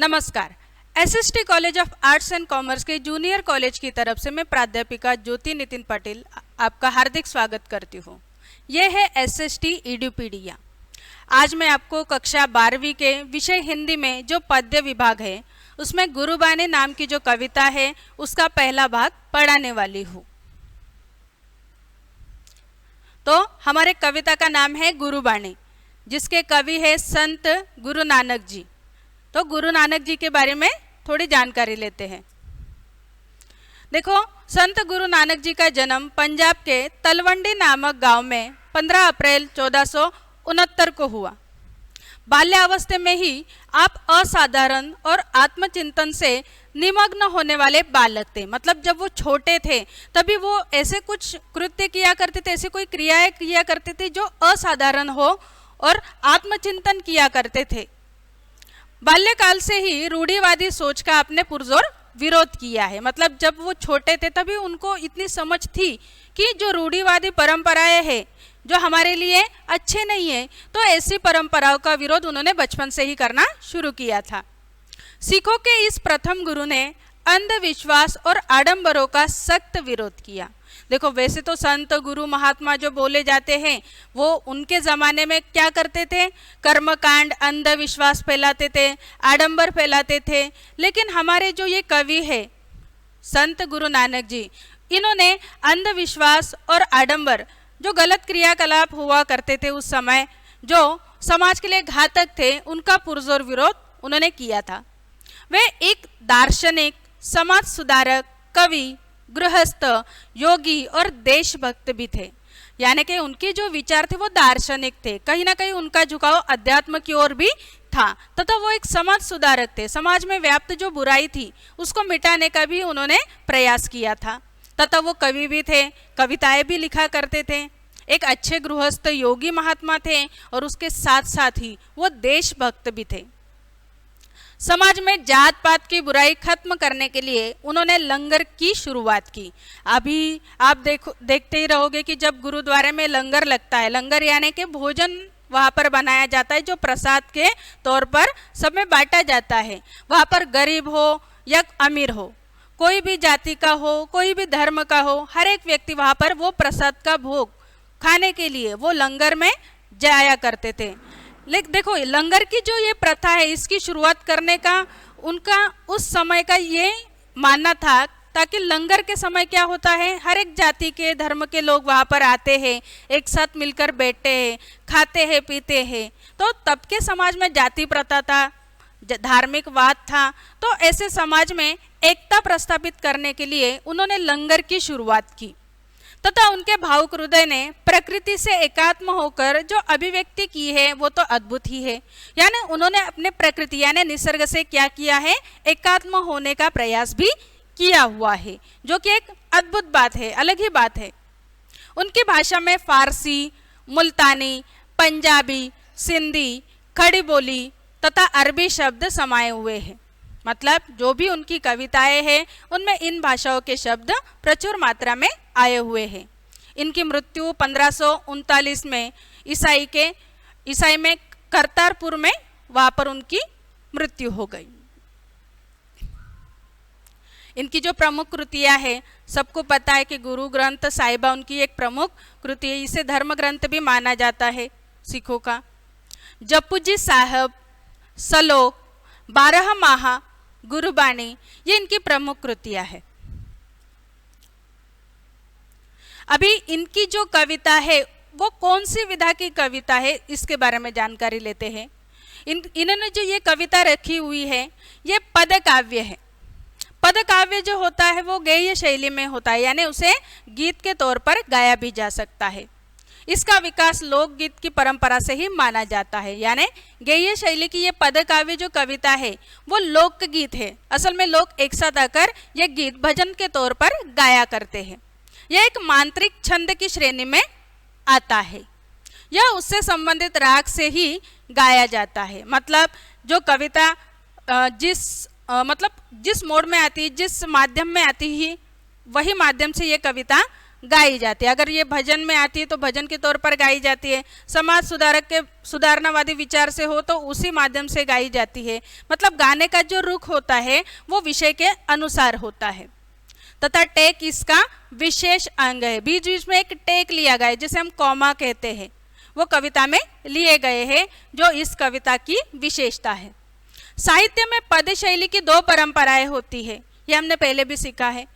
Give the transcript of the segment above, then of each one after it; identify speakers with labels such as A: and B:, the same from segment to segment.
A: नमस्कार। SST college of arts and commerce के junior college की तरफ से मैं प्राध्यापिका ज्योति नितिन पटेल आपका हार्दिक स्वागत करती हूँ। यह है एसएसटी ईडुपीडिया। आज मैं आपको कक्षा 12वीं के विषय हिंदी में जो पद्य विभाग है उसमें गुरुबाणी नाम की जो कविता है उसका पहला भाग पढ़ाने वाली हूँ। तो हमारे कविता का नाम है गुरुबाणी, जिसके कवि है संत गुरु नानक जी। तो गुरु नानक जी के बारे में थोड़ी जानकारी लेते हैं। देखो, संत गुरु नानक जी का जन्म पंजाब के तलवंडी नामक गांव में 15 अप्रैल 1469 को हुआ। बाल्यावस्था में ही आप असाधारण और आत्मचिंतन से निमग्न होने वाले बालक थे। मतलब जब वो छोटे थे तभी वो ऐसे कुछ कृत्य किया करते थे, ऐसी कोई क्रियाएं किया करते थे जो असाधारण हो और आत्मचिंतन किया करते थे। बाल्यकाल से ही रूढ़िवादी सोच का आपने पुरजोर विरोध किया है। मतलब जब वो छोटे थे तभी उनको इतनी समझ थी कि जो रूढ़िवादी परंपराएं हैं जो हमारे लिए अच्छे नहीं है, तो ऐसी परंपराओं का विरोध उन्होंने बचपन से ही करना शुरू किया था। सिखों के इस प्रथम गुरु ने अंधविश्वास और आडंबरों का सख्त विरोध किया। देखो, वैसे तो संत गुरु महात्मा जो बोले जाते हैं वो उनके ज़माने में क्या करते थे? कर्मकांड, अंधविश्वास फैलाते थे, आडंबर फैलाते थे। लेकिन हमारे जो ये कवि है संत गुरु नानक जी, इन्होंने अंधविश्वास और आडंबर जो गलत क्रियाकलाप हुआ करते थे उस समय, जो समाज के लिए घातक थे, उनका पुरजोर विरोध उन्होंने किया था। वे एक दार्शनिक, समाज सुधारक, कवि, गृहस्थ, योगी और देशभक्त भी थे। यानी कि उनके जो विचार थे वो दार्शनिक थे, कहीं ना कहीं उनका झुकाव अध्यात्म की ओर भी था, तथा वो एक समाज सुधारक थे। समाज में व्याप्त जो बुराई थी उसको मिटाने का भी उन्होंने प्रयास किया था। तथा वो कवि भी थे, कविताएं भी लिखा करते थे, एक अच्छे गृहस्थ योगी महात्मा थे और उसके साथ साथ ही वो देशभक्त भी थे। समाज में जात पात की बुराई खत्म करने के लिए उन्होंने लंगर की शुरुआत की। अभी आप देखते ही रहोगे कि जब गुरुद्वारे में लंगर लगता है, लंगर यानी कि भोजन वहाँ पर बनाया जाता है जो प्रसाद के तौर पर सब में बांटा जाता है। वहाँ पर गरीब हो या अमीर हो, कोई भी जाति का हो, कोई भी धर्म का हो, हर एक व्यक्ति वहाँ पर वो प्रसाद का भोग खाने के लिए वो लंगर में जाया करते थे। लेकिन देखो, लंगर की जो ये प्रथा है इसकी शुरुआत करने का उनका उस समय का ये मानना था, ताकि लंगर के समय क्या होता है, हर एक जाति के धर्म के लोग वहाँ पर आते हैं, एक साथ मिलकर बैठते हैं, खाते हैं, पीते हैं। तो तब के समाज में जाति प्रथा था, धार्मिक वाद था। तो ऐसे समाज में एकता प्रस्थापित करने के लिए उन्होंने लंगर की शुरुआत की, तथा उनके भावुक हृदय ने प्रकृति से एकात्म होकर जो अभिव्यक्ति की है वो तो अद्भुत ही है। यानी उन्होंने अपने प्रकृति यानी निसर्ग से क्या किया है, एकात्म होने का प्रयास भी किया हुआ है, जो कि एक अद्भुत बात है, अलग ही बात है। उनकी भाषा में फारसी, मुल्तानी, पंजाबी, सिंधी, खड़ी बोली तथा अरबी शब्द समाये हुए हैं। मतलब जो भी उनकी कविताएं हैं उनमें इन भाषाओं के शब्द प्रचुर मात्रा में आए हुए हैं। इनकी मृत्यु 1539 में ईसाई में करतारपुर में वहाँ पर उनकी मृत्यु हो गई। इनकी जो प्रमुख कृतियाँ हैं, सबको पता है कि गुरु ग्रंथ साहिबा उनकी एक प्रमुख कृति है। इसे धर्म ग्रंथ भी माना जाता है सिखों का। जपुजी साहब, सलोक, 12 माह, गुरुबाणी, ये इनकी प्रमुख कृतियां है। अभी इनकी जो कविता है वो कौन सी विधा की कविता है इसके बारे में जानकारी लेते हैं। इन्होंने जो ये कविता रखी हुई है ये पद काव्य है। पद काव्य जो होता है वो गेय शैली में होता है, यानी उसे गीत के तौर पर गाया भी जा सकता है। इसका विकास लोकगीत की परंपरा से ही माना जाता है। यानी गेय शैली की ये पद काव्य जो कविता है वो लोकगीत है। असल में लोग एक साथ आकर ये गीत भजन के तौर पर गाया करते हैं। यह एक मांत्रिक छंद की श्रेणी में आता है। यह उससे संबंधित राग से ही गाया जाता है। मतलब जो कविता जिस मोड में आती है, जिस माध्यम में आती है, वही माध्यम से ये कविता गाई जाती है। अगर ये भजन में आती है तो भजन के तौर पर गाई जाती है, समाज सुधारक के सुधारणावादी विचार से हो तो उसी माध्यम से गाई जाती है। मतलब गाने का जो रुख होता है वो विषय के अनुसार होता है। तथा टेक इसका विशेष अंग है। बीच बीच में एक टेक लिया गया है जिसे हम कॉमा कहते हैं, वो कविता में लिए गए हैं, जो इस कविता की विशेषता है। साहित्य में पद शैली की दो परंपराएं होती है, ये हमने पहले भी सीखा है।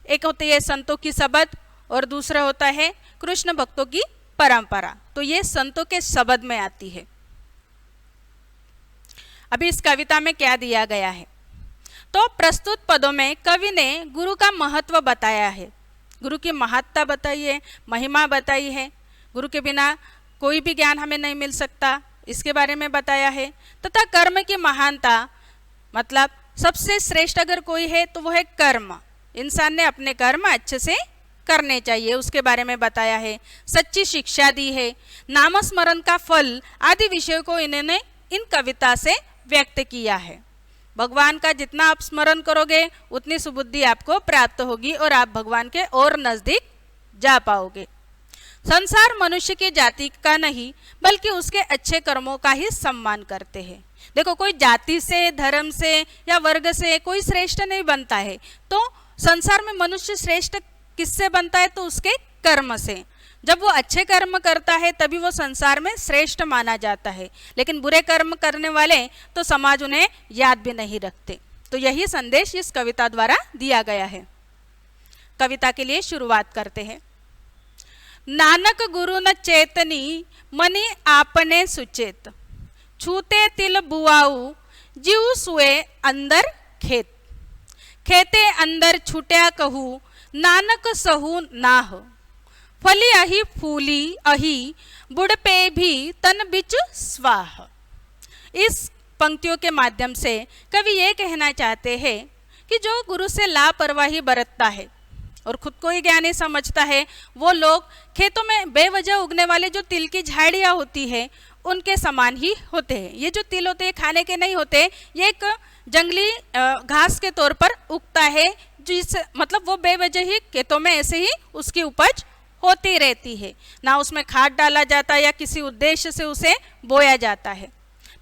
A: एक होती है संतों की शबद और दूसरा होता है कृष्ण भक्तों की परंपरा। तो ये संतों के शबद में आती है। अभी इस कविता में क्या दिया गया है, तो प्रस्तुत पदों में कवि ने गुरु का महत्व बताया है, गुरु की महत्ता बताई है, महिमा बताई है। गुरु के बिना कोई भी ज्ञान हमें नहीं मिल सकता, इसके बारे में बताया है। तथा कर्म की महानता, मतलब सबसे श्रेष्ठ अगर कोई है तो वो है कर्म। इंसान ने अपने कर्म अच्छे से करने चाहिए, उसके बारे में बताया है। सच्ची शिक्षा दी है, नामस्मरण का फल आदि विषयों को इन्होंने इन कविता से व्यक्त किया है। भगवान का जितना आप स्मरण करोगे उतनी सुबुद्धि आपको प्राप्त होगी और आप भगवान के और नजदीक जा पाओगे। संसार मनुष्य की जाति का नहीं बल्कि उसके अच्छे कर्मों का ही सम्मान करते हैं। देखो, कोई जाति से, धर्म से या वर्ग से कोई श्रेष्ठ नहीं बनता है। तो संसार में मनुष्य श्रेष्ठ किससे बनता है, तो उसके कर्म से। जब वो अच्छे कर्म करता है तभी वो संसार में श्रेष्ठ माना जाता है, लेकिन बुरे कर्म करने वाले तो समाज उन्हें याद भी नहीं रखते। तो यही संदेश इस कविता द्वारा दिया गया है। कविता के लिए शुरुआत करते हैं। नानक गुरु न चेतनी मनि आपने सुचेत, छूते तिल बुआऊ जीव सुए अंदर खेत, खेते अंदर छूट्या कहू नानक सहू नाह, फली अही फूली अही बुढ़ पे भी तन बिच स्वाह। इस पंक्तियों के माध्यम से कवि ये कहना चाहते हैं कि जो गुरु से लापरवाही बरतता है और खुद को ही ज्ञानी समझता है, वो लोग खेतों में बेवजह उगने वाले जो तिल की झाड़ियाँ होती है उनके समान ही होते हैं। ये जो तिल होते हैं खाने के नहीं होते, ये एक जंगली घास के तौर पर उगता है, जिस मतलब वो बेवजह ही खेतों में ऐसे ही उसकी उपज होती रहती है, ना उसमें खाद डाला जाता या किसी उद्देश्य से उसे बोया जाता है।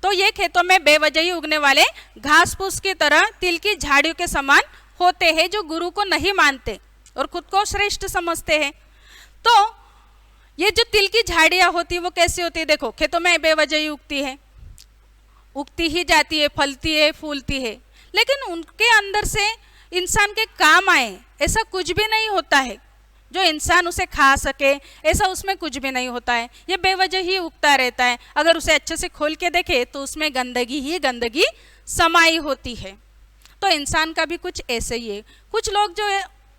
A: तो ये खेतों में बेवजह ही उगने वाले घास फूस की तरह तिल की झाड़ियों के समान होते हैं, जो गुरु को नहीं मानते और खुद को श्रेष्ठ समझते हैं। तो ये जो तिल की झाड़ियाँ होती है वो कैसी होती है, देखो खेतों में बेवजह ही उगती है, उगती ही जाती है, फलती है, फूलती है, लेकिन उनके अंदर से इंसान के काम आए ऐसा कुछ भी नहीं होता है, जो इंसान उसे खा सके ऐसा उसमें कुछ भी नहीं होता है। ये बेवजह ही उगता रहता है। अगर उसे अच्छे से खोल के देखे तो उसमें गंदगी ही गंदगी समाई होती है। तो इंसान का भी कुछ ऐसे ही है। कुछ लोग जो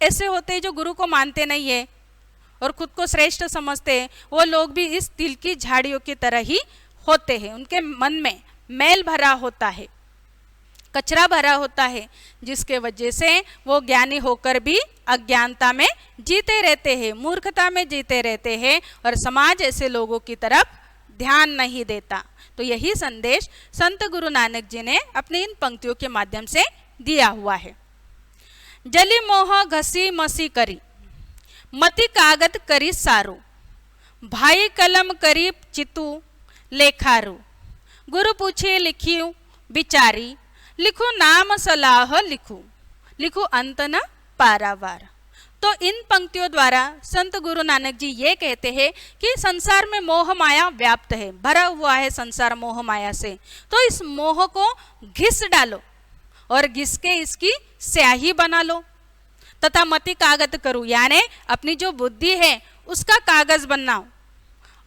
A: ऐसे होते हैं जो गुरु को मानते नहीं है और खुद को श्रेष्ठ समझते हैं, वो लोग भी इस तिल की झाड़ियों की तरह ही होते हैं। उनके मन में मैल भरा होता है, कचरा भरा होता है, जिसके वजह से वो ज्ञानी होकर भी अज्ञानता में जीते रहते हैं, मूर्खता में जीते रहते हैं और समाज ऐसे लोगों की तरफ ध्यान नहीं देता। तो यही संदेश संत गुरु नानक जी ने अपनी इन पंक्तियों के माध्यम से दिया हुआ है। जली मोह घसी मसी करी, मति कागद करी सारू, भाई कलम करी चितू लेखारू, गुरु पूछे लिखियो बिचारी, लिखो नाम सलाह लिखू, लिखो अंत न पारावार। तो इन पंक्तियों द्वारा संत गुरु नानक जी ये कहते हैं कि संसार में मोह माया व्याप्त है, भरा हुआ है संसार मोह माया से। तो इस मोह को घिस डालो और घिस के इसकी स्याही बना लो, तथा मति कागज करो, यानी अपनी जो बुद्धि है उसका कागज बनाओ,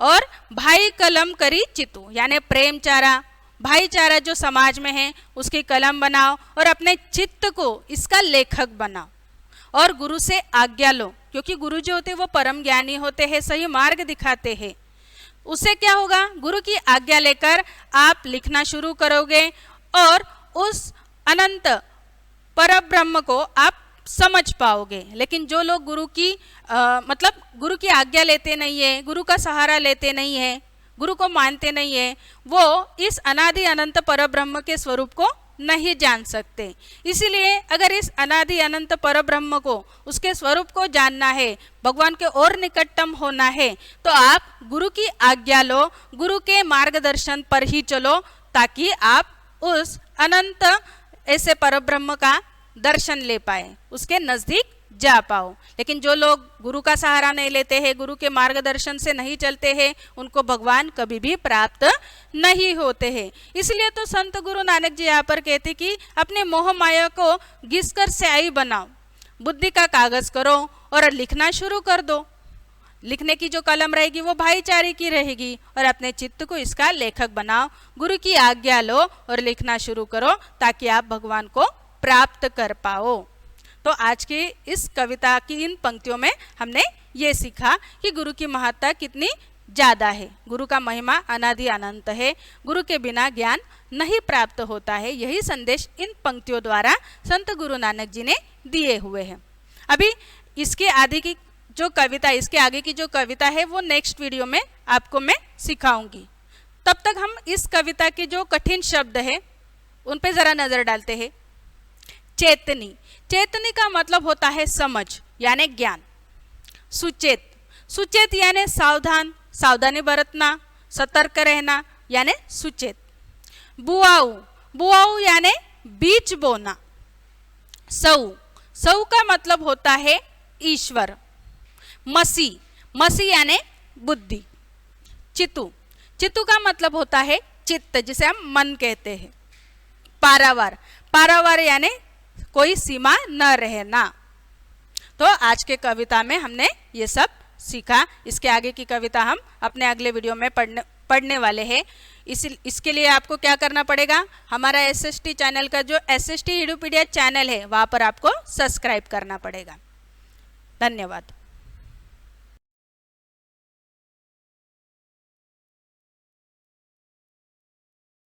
A: और भाई कलम करी चितू, यानी प्रेम चारा, भाईचारा जो समाज में है उसकी कलम बनाओ और अपने चित्त को इसका लेखक बनाओ, और गुरु से आज्ञा लो, क्योंकि गुरु जो होते हैं वो परम ज्ञानी होते हैं, सही मार्ग दिखाते हैं। उससे क्या होगा, गुरु की आज्ञा लेकर आप लिखना शुरू करोगे और उस अनंत परब्रह्म को आप समझ पाओगे। लेकिन जो लोग गुरु की मतलब गुरु की आज्ञा लेते नहीं है, गुरु का सहारा लेते नहीं है, गुरु को मानते नहीं है, वो इस अनादि अनंत परब्रह्म के स्वरूप को नहीं जान सकते। इसीलिए अगर इस अनादि अनंत परब्रह्म को, उसके स्वरूप को जानना है, भगवान के और निकटतम होना है, तो आप गुरु की आज्ञा लो, गुरु के मार्गदर्शन पर ही चलो, ताकि आप उस अनंत ऐसे परब्रह्म का दर्शन ले पाए, उसके नजदीक जा पाओ। लेकिन जो लोग गुरु का सहारा नहीं लेते हैं, गुरु के मार्गदर्शन से नहीं चलते हैं, उनको भगवान कभी भी प्राप्त नहीं होते हैं। इसलिए तो संत गुरु नानक जी यहाँ पर कहते कि अपने मोह माया को घिसकर स्याही बनाओ, बुद्धि का कागज करो और लिखना शुरू कर दो। लिखने की जो कलम रहेगी वो भाईचारे की रहेगी, और अपने चित्त को इसका लेखक बनाओ, गुरु की आज्ञा लो और लिखना शुरू करो, ताकि आप भगवान को प्राप्त कर पाओ। तो आज की इस कविता की इन पंक्तियों में हमने ये सीखा कि गुरु की महत्ता कितनी ज़्यादा है, गुरु का महिमा अनादि अनंत है, गुरु के बिना ज्ञान नहीं प्राप्त होता है। यही संदेश इन पंक्तियों द्वारा संत गुरु नानक जी ने दिए हुए हैं। अभी इसके आगे की जो कविता, इसके आगे की जो कविता है वो नेक्स्ट वीडियो में आपको मैं सिखाऊंगी। तब तक हम इस कविता के जो कठिन शब्द है उन पे ज़रा नज़र डालते हैं। चेतनी, चेतनी का मतलब होता है समझ यानी ज्ञान। सुचेत, सुचेत यानी सावधान, सावधानी बरतना, सतर्क रहना यानी सुचेत। बुआऊ, बुआऊ यानी बीज बोना। सऊ, सऊ का मतलब होता है ईश्वर। मसी, मसी यानी बुद्धि। चितु, चितु का मतलब होता है चित्त, जिसे हम मन कहते हैं। पारावार, पारावार यानी कोई सीमा न रहना। तो आज के कविता में हमने ये सब सीखा। इसके आगे की कविता हम अपने अगले वीडियो में पढ़ने वाले हैं। इसके लिए आपको क्या करना पड़ेगा, हमारा SST चैनल का जो SST एडुपीडिया चैनल है वहाँ पर आपको सब्सक्राइब करना पड़ेगा। धन्यवाद।